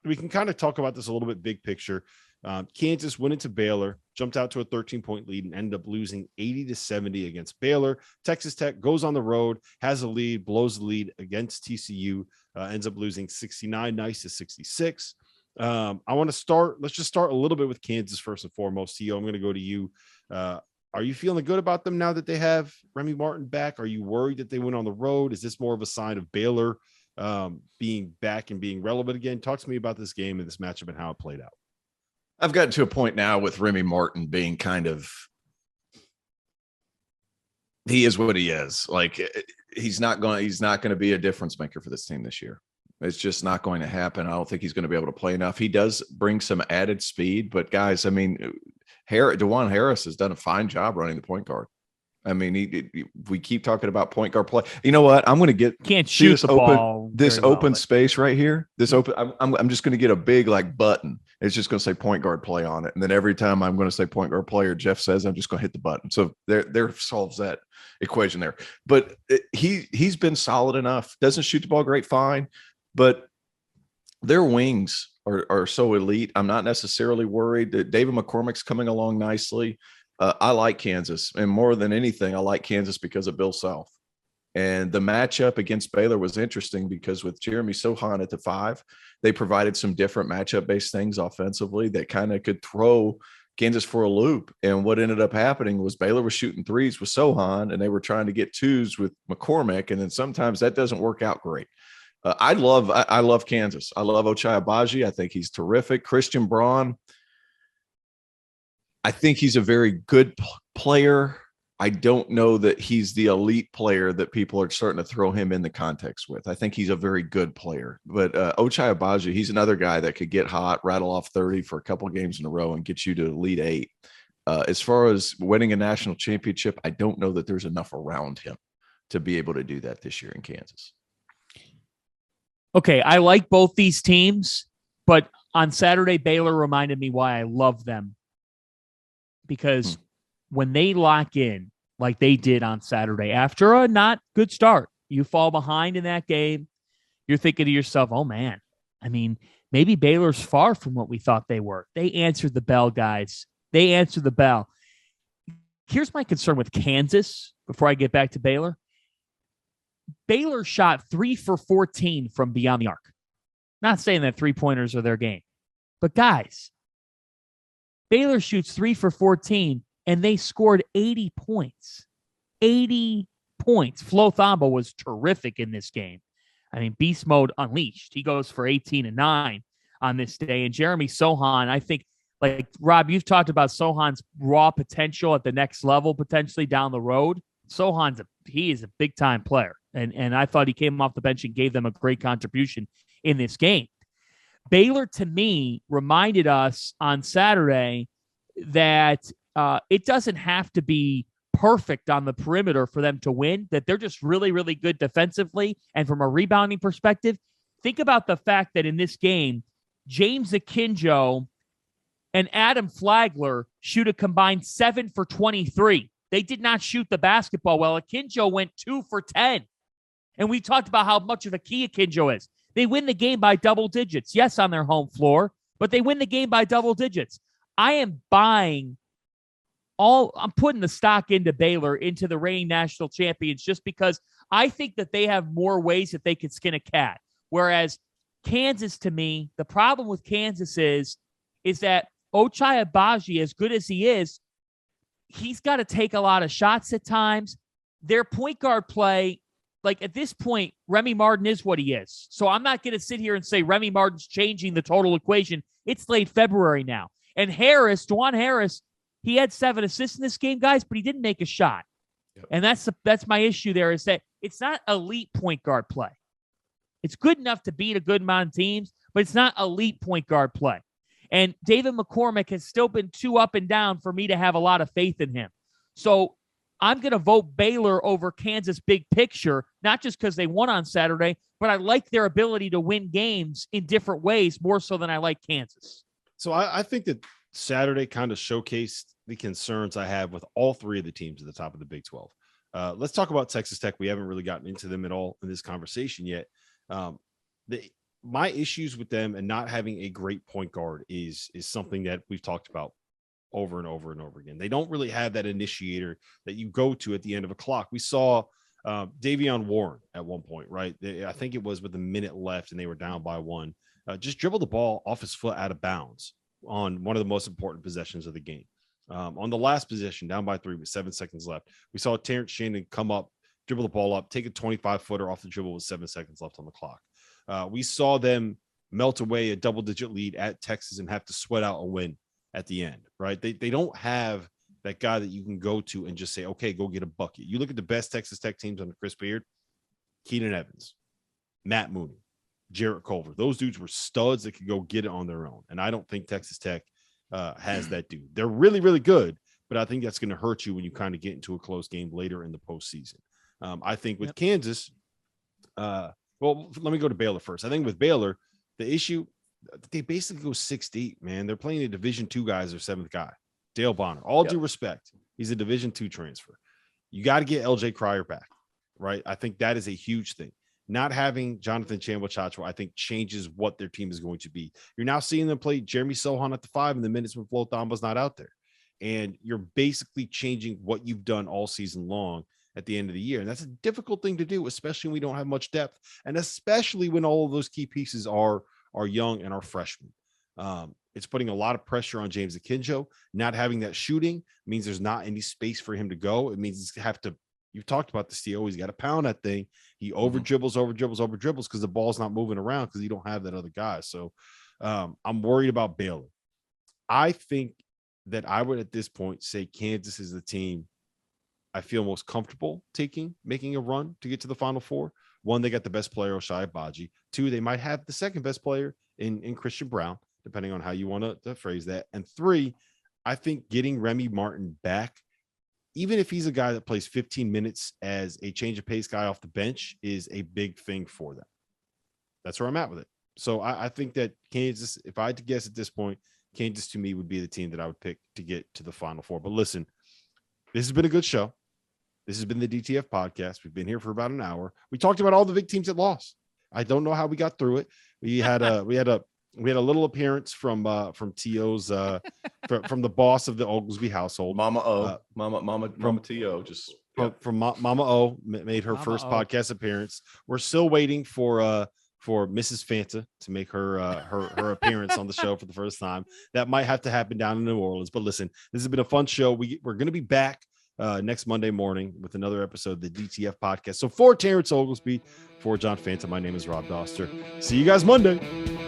we can kind of talk about this a little bit big picture. Kansas went into Baylor, jumped out to a 13-point lead, and ended up losing 80-70 against Baylor. Texas Tech goes on the road, has a lead, blows the lead against TCU, ends up losing 69-66. I want to start. Let's just start a little bit with Kansas first and foremost. Theo, I'm going to go to you. Are you feeling good about them now that they have Remy Martin back? Are you worried that they went on the road? Is this more of a sign of Baylor being back and being relevant again? Talk to me about this game and this matchup and how it played out. I've gotten to a point now with Remy Martin being kind of, he is what he is. Like, he's not going to be a difference maker for this team this year. It's just not going to happen. I don't think he's going to be able to play enough. He does bring some added speed, but guys, I mean, DeJuan Harris has done a fine job running the point guard. I mean, we keep talking about point guard play. You know what? I'm going to can't shoot this ball. This open space right here. This open. I'm just going to get a big button. It's just going to say point guard play on it, and then every time I'm going to say point guard player, Jeff says I'm just going to hit the button. So there solves that equation there. But he's been solid enough. Doesn't shoot the ball great, fine, but their wings are so elite. I'm not necessarily worried that David McCormick's coming along nicely. I like Kansas, and more than anything, I like Kansas because of Bill Self. And the matchup against Baylor was interesting because with Jeremy Sohan at the 5, they provided some different matchup-based things offensively that kind of could throw Kansas for a loop. And what ended up happening was Baylor was shooting threes with Sohan, and they were trying to get twos with McCormick, and then sometimes that doesn't work out great. I love Kansas. I love Ochai Agbaji. I think he's terrific. Christian Braun, I think he's a very good player. I don't know that he's the elite player that people are starting to throw him in the context with. I think he's a very good player. But Ochai Agbaji, he's another guy that could get hot, rattle off 30 for a couple of games in a row and get you to Elite 8. As far as winning a national championship, I don't know that there's enough around him to be able to do that this year in Kansas. Okay, I like both these teams, but on Saturday, Baylor reminded me why I love them. Because when they lock in like they did on Saturday, after a not good start, you fall behind in that game, you're thinking to yourself, oh, man, I mean, maybe Baylor's far from what we thought they were. They answered the bell, guys. They answered the bell. Here's my concern with Kansas before I get back to Baylor. Baylor shot 3 for 14 from beyond the arc. Not saying that three-pointers are their game. But, guys, Baylor shoots 3 for 14, and they scored 80 points. 80 points. Flo Thamba was terrific in this game. I mean, beast mode unleashed. He goes for 18 and 9 on this day. And Jeremy Sohan, I think, like, Rob, you've talked about Sohan's raw potential at the next level, potentially down the road. Sohan's he is a big-time player. And I thought he came off the bench and gave them a great contribution in this game. Baylor, to me, reminded us on Saturday that it doesn't have to be perfect on the perimeter for them to win, that they're just really, really good defensively. And from a rebounding perspective, think about the fact that in this game, James Akinjo and Adam Flagler shoot a combined 7 for 23. They did not shoot the basketball well. Akinjo went 2 for 10. And we talked about how much of a key Akinjo is. They win the game by double digits. Yes, on their home floor, but they win the game by double digits. I am I'm putting the stock into Baylor, into the reigning national champions, just because I think that they have more ways that they could skin a cat. Whereas Kansas, to me, the problem with Kansas is that Ochai Agbaji, as good as he is, he's got to take a lot of shots at times. Their point guard play, like at this point, Remy Martin is what he is. So I'm not going to sit here and say Remy Martin's changing the total equation. It's late February now. And DeJuan Harris, he had 7 assists in this game, guys, but he didn't make a shot. Yep. And that's my issue there, is that it's not elite point guard play. It's good enough to beat a good amount of teams, but it's not elite point guard play. And David McCormick has still been too up and down for me to have a lot of faith in him. So I'm going to vote Baylor over Kansas big picture, not just because they won on Saturday, but I like their ability to win games in different ways more so than I like Kansas. So I think that Saturday kind of showcased the concerns I have with all 3 of the teams at the top of the Big 12. Let's talk about Texas Tech. We haven't really gotten into them at all in this conversation yet. my issues with them and not having a great point guard is something that we've talked about over and over and over again. They don't really have that initiator that you go to at the end of a clock. We saw Davion Warren at one point, right? I think it was with a minute left and they were down by one. Just dribble the ball off his foot out of bounds on one of the most important possessions of the game. On the last possession, down by 3 with 7 seconds left, we saw Terrence Shannon come up, dribble the ball up, take a 25-footer off the dribble with 7 seconds left on the clock. We saw them melt away a double-digit lead at Texas and have to sweat out a win at the end, right? They don't have that guy that you can go to and just say, okay, go get a bucket. You look at the best Texas Tech teams under Chris Beard, Keenan Evans, Matt Mooney, Jarrett Culver. Those dudes were studs that could go get it on their own. And I don't think Texas Tech has that dude. They're really, really good, but I think that's going to hurt you when you kind of get into a close game later in the postseason. I think with Kansas, well, let me go to Baylor first. I think with Baylor, the issue, they basically go 6 deep, man. They're playing a Division II guy as their 7th guy, Dale Bonner. All due respect, he's a Division II transfer. You got to get LJ Cryer back, right? I think that is a huge thing. Not having Jonathan Chamwa-Chacho, I think, changes what their team is going to be. You're now seeing them play Jeremy Sohan at the 5 in the minutes when Flo Thamba's not out there. And you're basically changing what you've done all season long at the end of the year. And that's a difficult thing to do, especially when we don't have much depth, and especially when all of those key pieces are young and are freshmen. It's putting a lot of pressure on James Akinjo. Not having that shooting means there's not any space for him to go. It means he's have to, you've talked about this, Theo, he's got to pound that thing. He over dribbles because the ball's not moving around because you don't have that other guy. So I'm worried about Baylor. I think that I would at this point say Kansas is the team I feel most comfortable making a run to get to the Final Four. 1, they got the best player, Ochai Agbaji. 2, they might have the second best player in Christian Brown, depending on how you want to phrase that. And 3, I think getting Remy Martin back, even if he's a guy that plays 15 minutes as a change of pace guy off the bench, is a big thing for them. That's where I'm at with it. So I think that Kansas, if I had to guess at this point, Kansas to me would be the team that I would pick to get to the Final Four. But listen, this has been a good show. This has been the DTF podcast. We've been here for about an hour. We talked about all the big teams that lost. I don't know how we got through it. We had a little appearance from T.O.'s from the boss of the Oglesby household, Mama O, Mama T.O. Just from Mama O made her first podcast appearance. We're still waiting for Mrs. Fanta to make her appearance on the show for the first time. That might have to happen down in New Orleans. But listen, this has been a fun show. We're going to be back next Monday morning with another episode of the DTF podcast. So for Terrence Oglesby, for John Fanta, my name is Rob Doster. See you guys Monday.